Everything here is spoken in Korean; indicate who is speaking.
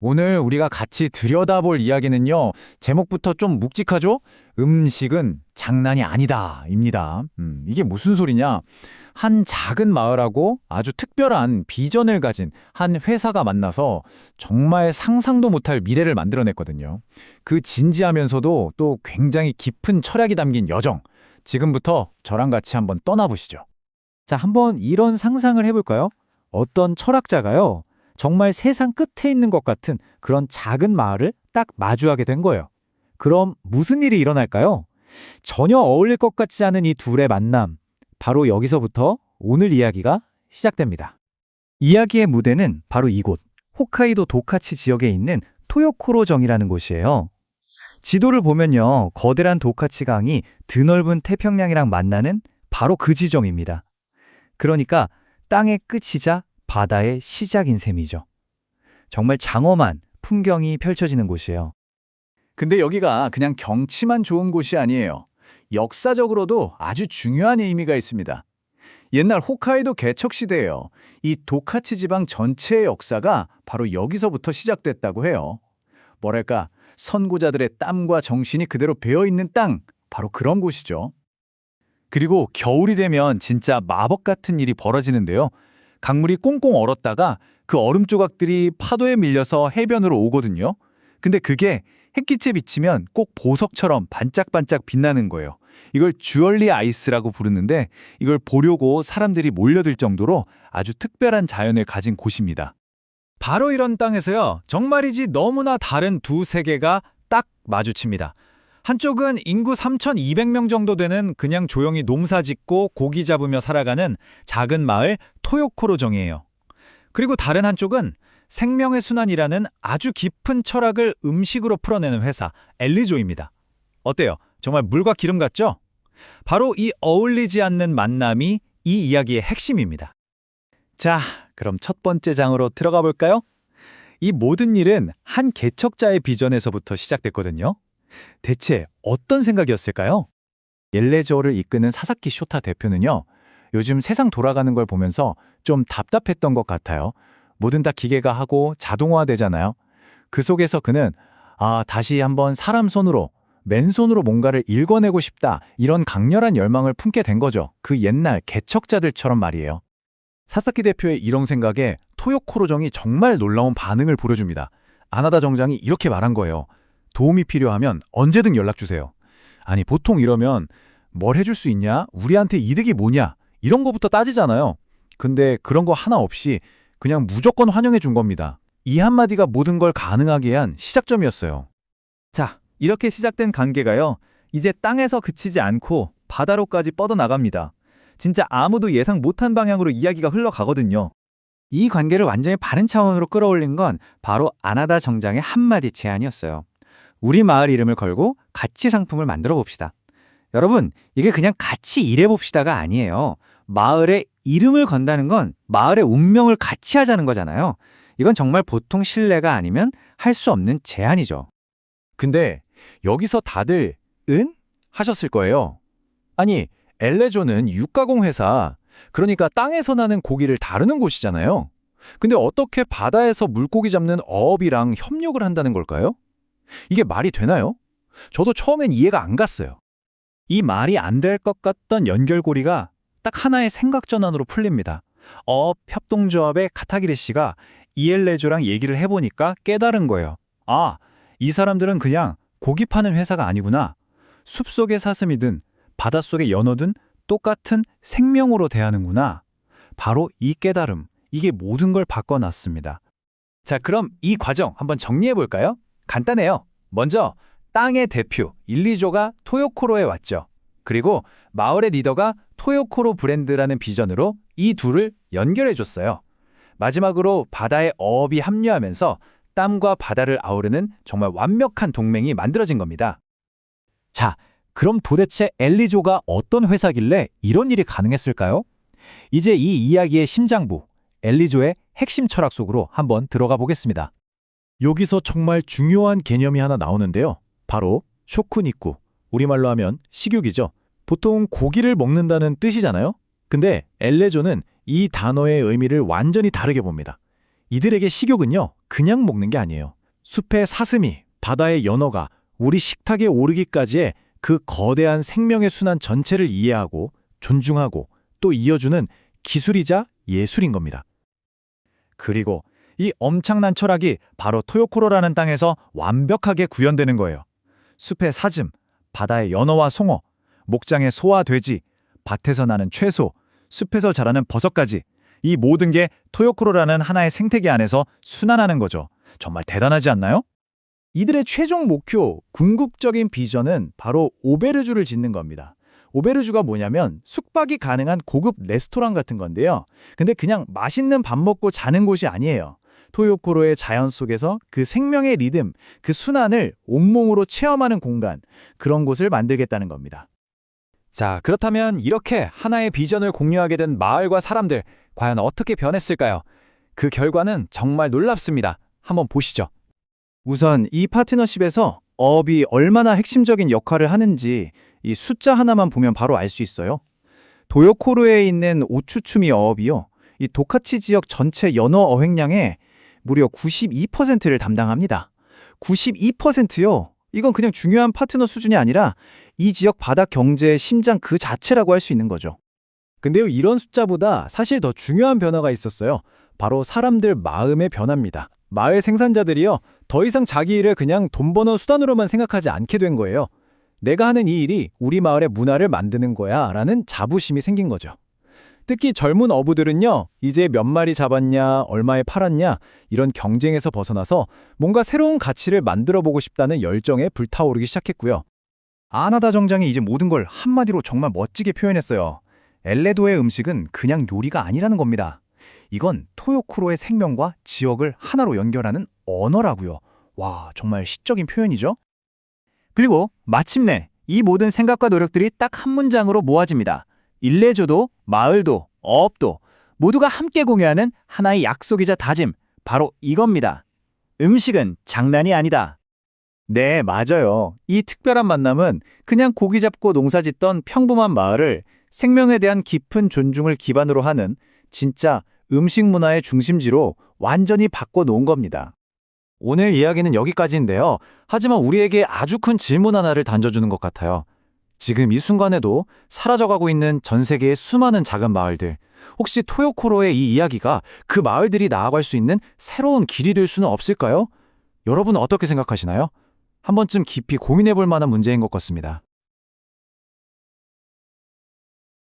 Speaker 1: 오늘 우리가 같이 들여다볼 이야기는요, 제목부터 좀 묵직하죠? 음식은 장난이 아니다, 입니다. 이게 무슨 소리냐? 한 작은 마을하고 아주 특별한 비전을 가진 한 회사가 만나서 정말 상상도 못할 미래를 만들어냈거든요. 그 진지하면서도 또 굉장히 깊은 철학이 담긴 여정. 지금부터 저랑 같이 한번 떠나보시죠.
Speaker 2: 자, 한번 이런 상상을 해볼까요? 어떤 철학자가요, 정말 세상 끝에 있는 것 같은 그런 작은 마을을 딱 마주하게 된 거예요. 그럼 무슨 일이 일어날까요? 전혀 어울릴 것 같지 않은 이 둘의 만남. 바로 여기서부터 오늘 이야기가 시작됩니다. 이야기의 무대는 바로 이곳, 홋카이도 도카치 지역에 있는 토요코로정이라는 곳이에요. 지도를 보면요, 거대한 도카치 강이 드넓은 태평양이랑 만나는 바로 그 지점입니다. 그러니까 땅의 끝이자 바다의 시작인 셈이죠. 정말 장엄한 풍경이 펼쳐지는 곳이에요.
Speaker 1: 근데 여기가 그냥 경치만 좋은 곳이 아니에요. 역사적으로도 아주 중요한 의미가 있습니다. 옛날 홋카이도 개척 시대에요. 이 도카치 지방 전체의 역사가 바로 여기서부터 시작됐다고 해요. 뭐랄까, 선구자들의 땀과 정신이 그대로 배어있는 땅, 바로 그런 곳이죠. 그리고 겨울이 되면 진짜 마법 같은 일이 벌어지는데요. 강물이 꽁꽁 얼었다가 그 얼음 조각들이 파도에 밀려서 해변으로 오거든요. 근데 그게 햇빛에 비치면 꼭 보석처럼 반짝반짝 빛나는 거예요. 이걸 주얼리 아이스라고 부르는데 이걸 보려고 사람들이 몰려들 정도로 아주 특별한 자연을 가진 곳입니다. 바로 이런 땅에서요, 정말이지 너무나 다른 두 세계가 딱 마주칩니다. 한쪽은 인구 3,200명 정도 되는 그냥 조용히 농사 짓고 고기 잡으며 살아가는 작은 마을 토요코로정이에요. 그리고 다른 한쪽은 생명의 순환이라는 아주 깊은 철학을 음식으로 풀어내는 회사 엘리조입니다. 어때요? 정말 물과 기름 같죠? 바로 이 어울리지 않는 만남이 이 이야기의 핵심입니다. 자, 그럼 첫 번째 장으로 들어가 볼까요? 이 모든 일은 한 개척자의 비전에서부터 시작됐거든요. 대체 어떤 생각이었을까요? 엘레조를 이끄는 사사키 쇼타 대표는요, 요즘 세상 돌아가는 걸 보면서 좀 답답했던 것 같아요. 뭐든 다 기계가 하고 자동화되잖아요. 그 속에서 그는 다시 한번 사람 손으로, 맨손으로 뭔가를 읽어내고 싶다, 이런 강렬한 열망을 품게 된 거죠. 그 옛날 개척자들처럼 말이에요. 사사키 대표의 이런 생각에 토요코로정이 정말 놀라운 반응을 보여줍니다. 아나다 정장이 이렇게 말한 거예요. 도움이 필요하면 언제든 연락주세요. 아니, 보통 이러면 뭘 해줄 수 있냐? 우리한테 이득이 뭐냐? 이런 거부터 따지잖아요. 근데 그런 거 하나 없이 그냥 무조건 환영해 준 겁니다. 이 한마디가 모든 걸 가능하게 한 시작점이었어요.
Speaker 2: 자, 이렇게 시작된 관계가요, 이제 땅에서 그치지 않고 바다로까지 뻗어나갑니다. 진짜 아무도 예상 못한 방향으로 이야기가 흘러가거든요. 이 관계를 완전히 바른 차원으로 끌어올린 건 바로 아나다 정장의 한마디 제안이었어요. 우리 마을 이름을 걸고 가치 상품을 만들어 봅시다. 여러분, 이게 그냥 같이 일해봅시다가 아니에요. 마을의 이름을 건다는 건 마을의 운명을 같이 하자는 거잖아요. 이건 정말 보통 신뢰가 아니면 할 수 없는 제안이죠.
Speaker 1: 근데 여기서 다들 은? 하셨을 거예요. 아니, 엘레조는 육가공 회사, 그러니까 땅에서 나는 고기를 다루는 곳이잖아요. 근데 어떻게 바다에서 물고기 잡는 어업이랑 협력을 한다는 걸까요? 이게 말이 되나요? 저도 처음엔 이해가 안 갔어요.
Speaker 2: 이 말이 안 될 것 같던 연결고리가 딱 하나의 생각 전환으로 풀립니다. 협동조합의 카타기리 씨가 이엘레조랑 얘기를 해보니까 깨달은 거예요. 이 사람들은 그냥 고기 파는 회사가 아니구나. 숲속의 사슴이든 바닷속의 연어든 똑같은 생명으로 대하는구나. 바로 이 깨달음, 이게 모든 걸 바꿔놨습니다. 자, 그럼 이 과정 한번 정리해볼까요? 간단해요. 먼저 땅의 대표 일리조가 토요코로에 왔죠. 그리고 마을의 리더가 토요코로 브랜드라는 비전으로 이 둘을 연결해줬어요. 마지막으로 바다의 어업이 합류하면서 땀과 바다를 아우르는 정말 완벽한 동맹이 만들어진 겁니다. 자, 그럼 도대체 엘리조가 어떤 회사길래 이런 일이 가능했을까요? 이제 이 이야기의 심장부, 엘리조의 핵심 철학 속으로 한번 들어가 보겠습니다.
Speaker 1: 여기서 정말 중요한 개념이 하나 나오는데요. 바로 쇼쿠니쿠, 우리말로 하면 식육이죠. 보통 고기를 먹는다는 뜻이잖아요. 근데 엘레조는 이 단어의 의미를 완전히 다르게 봅니다.
Speaker 2: 이들에게 식욕은요, 그냥 먹는 게 아니에요. 숲의 사슴이, 바다의 연어가 우리 식탁에 오르기까지의 그 거대한 생명의 순환 전체를 이해하고 존중하고 또 이어주는 기술이자 예술인 겁니다. 그리고 이 엄청난 철학이 바로 토요코로라는 땅에서 완벽하게 구현되는 거예요. 숲의 사슴, 바다의 연어와 송어, 목장의 소와 돼지, 밭에서 나는 채소, 숲에서 자라는 버섯까지 이 모든 게 토요코로라는 하나의 생태계 안에서 순환하는 거죠. 정말 대단하지 않나요? 이들의 최종 목표, 궁극적인 비전은 바로 오베르주를 짓는 겁니다. 오베르주가 뭐냐면 숙박이 가능한 고급 레스토랑 같은 건데요. 근데 그냥 맛있는 밥 먹고 자는 곳이 아니에요. 토요코로의 자연 속에서 그 생명의 리듬, 그 순환을 온몸으로 체험하는 공간, 그런 곳을 만들겠다는 겁니다. 자, 그렇다면 이렇게 하나의 비전을 공유하게 된 마을과 사람들, 과연 어떻게 변했을까요? 그 결과는 정말 놀랍습니다. 한번 보시죠. 우선 이 파트너십에서 어업이 얼마나 핵심적인 역할을 하는지 이 숫자 하나만 보면 바로 알 수 있어요. 도요코로에 있는 오추추미 어업이요, 이 도카치 지역 전체 연어 어획량의 무려 92%를 담당합니다. 92%요? 이건 그냥 중요한 파트너 수준이 아니라 이 지역 바다 경제의 심장 그 자체라고 할 수 있는 거죠. 근데요, 이런 숫자보다 사실 더 중요한 변화가 있었어요. 바로 사람들 마음의 변화입니다. 마을 생산자들이요, 더 이상 자기 일을 그냥 돈 버는 수단으로만 생각하지 않게 된 거예요. 내가 하는 이 일이 우리 마을의 문화를 만드는 거야 라는 자부심이 생긴 거죠. 특히 젊은 어부들은요, 이제 몇 마리 잡았냐, 얼마에 팔았냐 이런 경쟁에서 벗어나서 뭔가 새로운 가치를 만들어 보고 싶다는 열정에 불타오르기 시작했고요. 아나다 정장이 이제 모든 걸 한마디로 정말 멋지게 표현했어요. 엘레도의 음식은 그냥 요리가 아니라는 겁니다. 이건 토요코로의 생명과 지역을 하나로 연결하는 언어라고요. 와, 정말 시적인 표현이죠? 그리고 마침내 이 모든 생각과 노력들이 딱 한 문장으로 모아집니다. 일레조도, 마을도, 어업도 모두가 함께 공유하는 하나의 약속이자 다짐, 바로 이겁니다. 음식은 장난이 아니다. 네, 맞아요. 이 특별한 만남은 그냥 고기 잡고 농사 짓던 평범한 마을을 생명에 대한 깊은 존중을 기반으로 하는 진짜 음식 문화의 중심지로 완전히 바꿔놓은 겁니다. 오늘 이야기는 여기까지인데요. 하지만 우리에게 아주 큰 질문 하나를 던져주는 것 같아요. 지금 이 순간에도 사라져가고 있는 전 세계의 수많은 작은 마을들, 혹시 토요코로의 이 이야기가 그 마을들이 나아갈 수 있는 새로운 길이 될 수는 없을까요? 여러분은 어떻게 생각하시나요? 한 번쯤 깊이 고민해 볼 만한 문제인 것 같습니다.